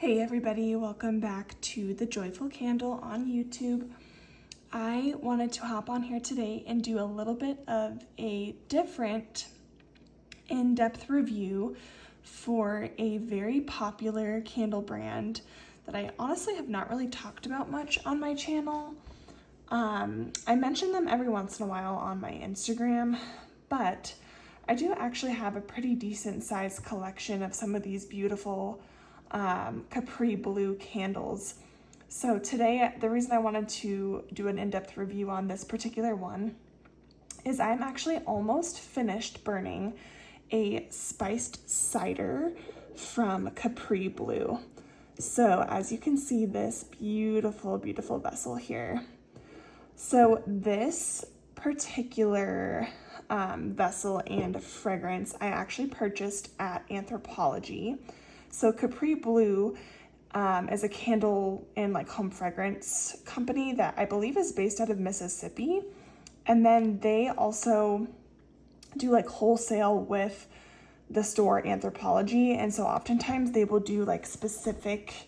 Hey everybody, welcome back to The Joyful Candle on YouTube. I wanted to hop on here today and do a little bit of a different in-depth review for a very popular candle brand that I honestly have not really talked about much on my channel. I mention them every once in a while on my Instagram, but I do actually have a pretty decent sized collection of some of these beautiful Capri blue candles. So today, the reason I wanted to do an in-depth review on this particular one is I'm actually almost finished burning a spiced cider from Capri Blue. So as you can see, this beautiful, beautiful vessel here. So this particular vessel and fragrance I actually purchased at Anthropologie. So Capri Blue is a candle and like home fragrance company that I believe is based out of Mississippi. And then they also do like wholesale with the store Anthropologie. And so oftentimes they will do like specific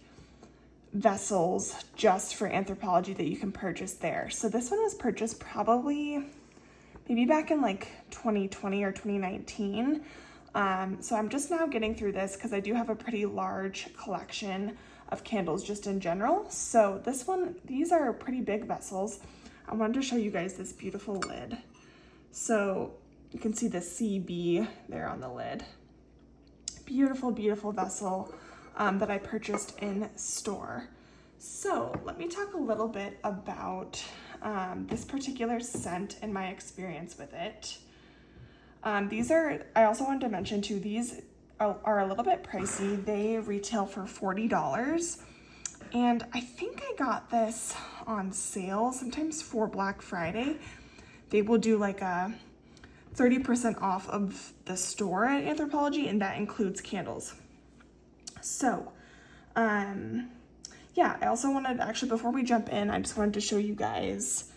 vessels just for Anthropologie that you can purchase there. So this one was purchased probably maybe back in like 2020 or 2019. So I'm just now getting through this because I do have a pretty large collection of candles just in general. So this one, these are pretty big vessels. I wanted to show you guys this beautiful lid. So you can see the CB there on the lid. Beautiful, beautiful vessel that I purchased in store. So let me talk a little bit about this particular scent and my experience with it. I also wanted to mention too, these are a little bit pricey. They retail for $40. And I think I got this on sale, sometimes for Black Friday. They will do like a 30% off of the store at Anthropologie, and that includes candles. So, yeah, I also wanted, actually before we jump in, I just wanted to show you guys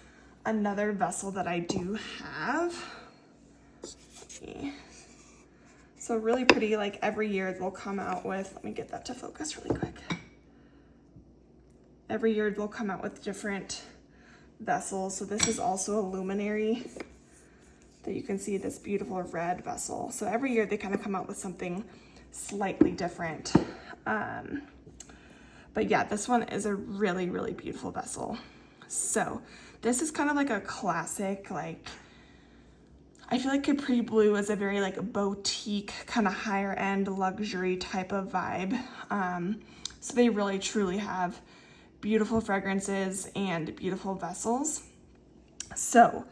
another vessel that I do have. So really pretty, like every year they'll come out with, let me get that to focus really quick. Every year they'll come out with different vessels. So this is also a luminary that you can see, this beautiful red vessel. So every year they kind of come out with something slightly different. But yeah, this one is a really, really beautiful vessel. So this is kind of like a classic, like, I feel like Capri Blue is a very like boutique, kind of higher end luxury type of vibe. So they really truly have beautiful fragrances and beautiful vessels. So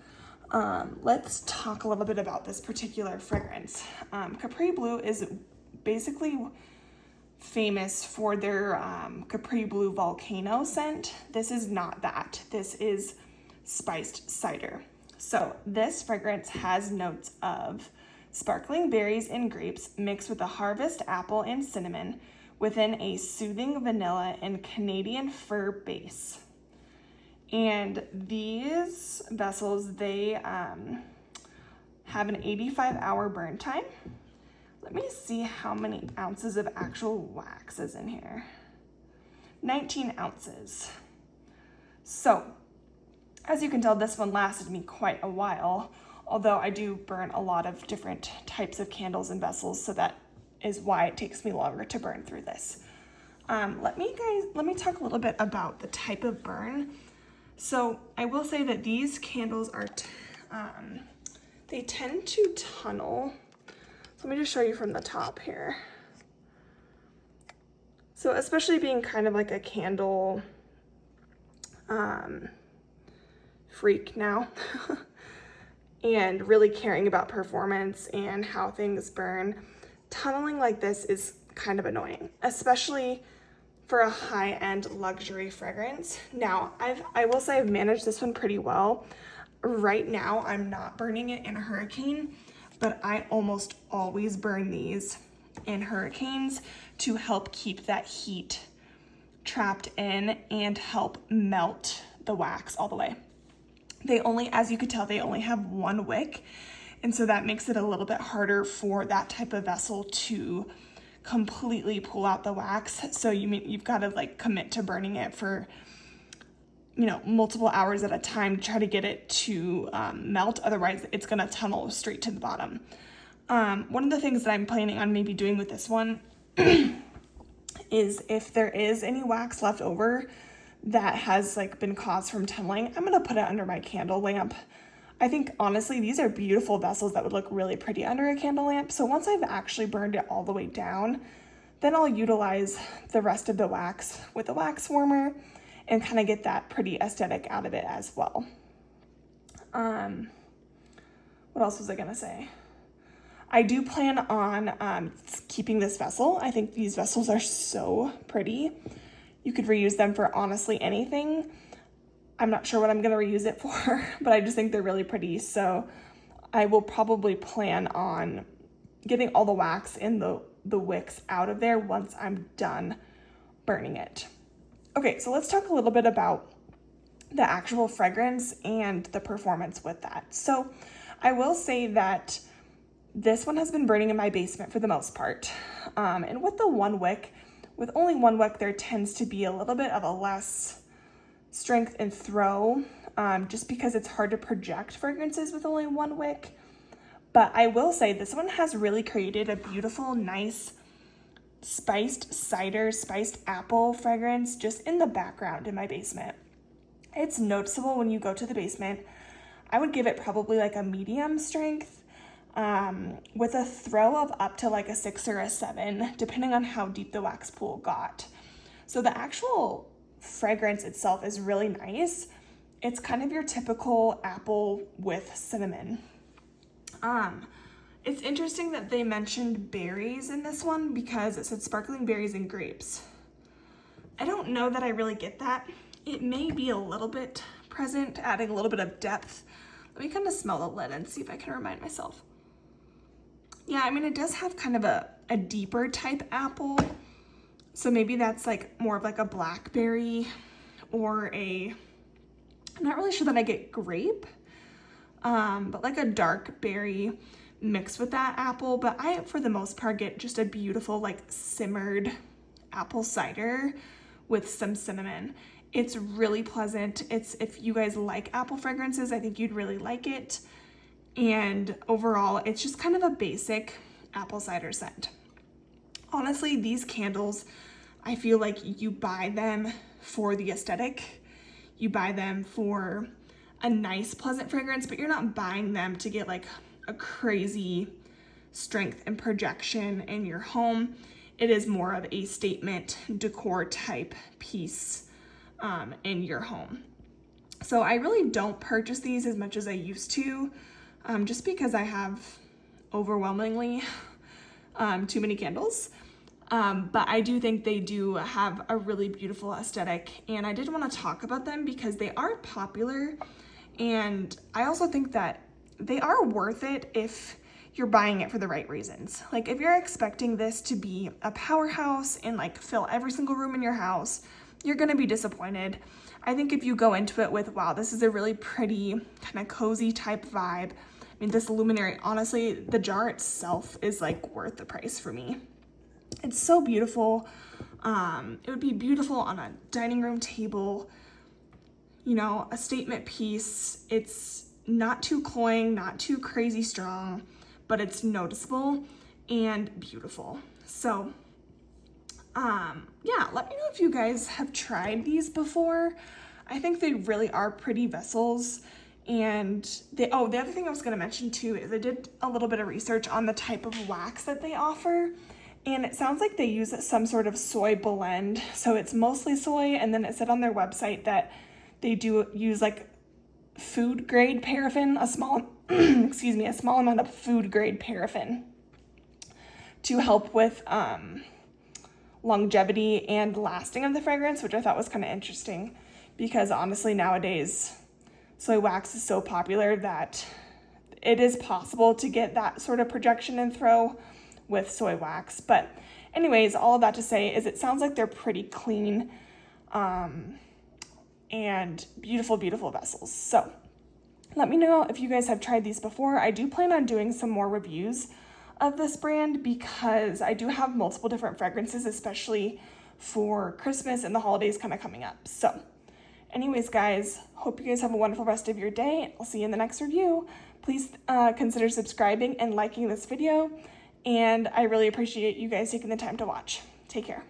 let's talk a little bit about this particular fragrance. Capri Blue is basically famous for their Capri Blue Volcano scent. This is not that. This is spiced cider. So this fragrance has notes of sparkling berries and grapes mixed with a harvest apple and cinnamon within a soothing vanilla and Canadian fir base. And these vessels, they have an 85-hour burn time. Let me see how many ounces of actual wax is in here. 19 ounces. So, as you can tell, this one lasted me quite a while, although I do burn a lot of different types of candles and vessels, so that is why it takes me longer to burn through this. Let me talk a little bit about the type of burn. So I will say that these candles are, they tend to tunnel. So let me just show you from the top here. So especially being kind of like a candle freak now and really caring about performance and how things burn, tunneling like this is kind of annoying, especially for a high-end luxury fragrance. Now, I will say I've managed this one pretty well. Right now, I'm not burning it in a hurricane, but I almost always burn these in hurricanes to help keep that heat trapped in and help melt the wax all the way. They only, as you could tell, they only have one wick, and so that makes it a little bit harder for that type of vessel to completely pull out the wax. So you've got to like commit to burning it for, you know, multiple hours at a time to try to get it to melt. Otherwise, it's going to tunnel straight to the bottom. One of the things that I'm planning on maybe doing with this one is if there is any wax left over that has like been caused from tunneling, I'm going to put it under my candle lamp. I think honestly, these are beautiful vessels that would look really pretty under a candle lamp. So once I've actually burned it all the way down, then I'll utilize the rest of the wax with a wax warmer and kind of get that pretty aesthetic out of it as well. What else was I gonna say? I do plan on keeping this vessel. I think these vessels are so pretty. You could reuse them for honestly anything. I'm not sure what I'm gonna reuse it for, but I just think they're really pretty. So I will probably plan on getting all the wax and the wicks out of there once I'm done burning it. Okay, so let's talk a little bit about the actual fragrance and the performance with that. So I will say that this one has been burning in my basement for the most part. And with the one wick, with only one wick, there tends to be a little bit of a less strength and throw, just because it's hard to project fragrances with only one wick. But I will say this one has really created a beautiful, nice spiced cider, spiced apple fragrance just in the background in my basement. It's noticeable when you go to the basement. I would give it probably like a medium strength, with a throw of up to like a 6 or a 7, depending on how deep the wax pool got. So the actual fragrance itself is really nice. It's kind of your typical apple with cinnamon. It's interesting that they mentioned berries in this one because it said sparkling berries and grapes. I don't know that I really get that. It may be a little bit present, adding a little bit of depth. Let me kind of smell the lid and see if I can remind myself. Yeah, I mean, it does have kind of a deeper type apple. So maybe that's like more of like a blackberry or I'm not really sure that I get grape, but like a dark berry mixed with that apple. But I, for the most part, get just a beautiful like simmered apple cider with some cinnamon. It's really pleasant. If you guys like apple fragrances, I think you'd really like it. And overall, it's just kind of a basic apple cider scent. Honestly, these candles, I feel like you buy them for the aesthetic. You buy them for a nice, pleasant fragrance, but you're not buying them to get like a crazy strength and projection in your home. It is more of a statement decor type piece in your home. So I really don't purchase these as much as I used to, just because I have overwhelmingly too many candles. But I do think they do have a really beautiful aesthetic, and I did want to talk about them because they are popular, and I also think that they are worth it if you're buying it for the right reasons. Like if you're expecting this to be a powerhouse and like fill every single room in your house, you're gonna be disappointed. I think if you go into it with, wow, this is a really pretty kind of cozy type vibe. I mean, this luminary, honestly, the jar itself is like worth the price for me. It's so beautiful. It would be beautiful on a dining room table, you know, a statement piece. It's not too cloying, not too crazy strong, but it's noticeable and beautiful. So, yeah, let me know if you guys have tried these before. I think they really are pretty vessels. And the other thing I was gonna mention too is I did a little bit of research on the type of wax that they offer. And it sounds like they use some sort of soy blend. So it's mostly soy, and then it said on their website that they do use like food grade paraffin, a small amount of food grade paraffin to help with longevity and lasting of the fragrance, which I thought was kind of interesting because honestly nowadays soy wax is so popular that it is possible to get that sort of projection and throw with soy wax. But anyways, all of that to say is it sounds like they're pretty clean and beautiful, beautiful vessels. So let me know if you guys have tried these before. I do plan on doing some more reviews of this brand because I do have multiple different fragrances, especially for Christmas and the holidays kind of coming up. So anyways, guys, hope you guys have a wonderful rest of your day. I'll see you in the next review. Please consider subscribing and liking this video, and I really appreciate you guys taking the time to watch. Take care.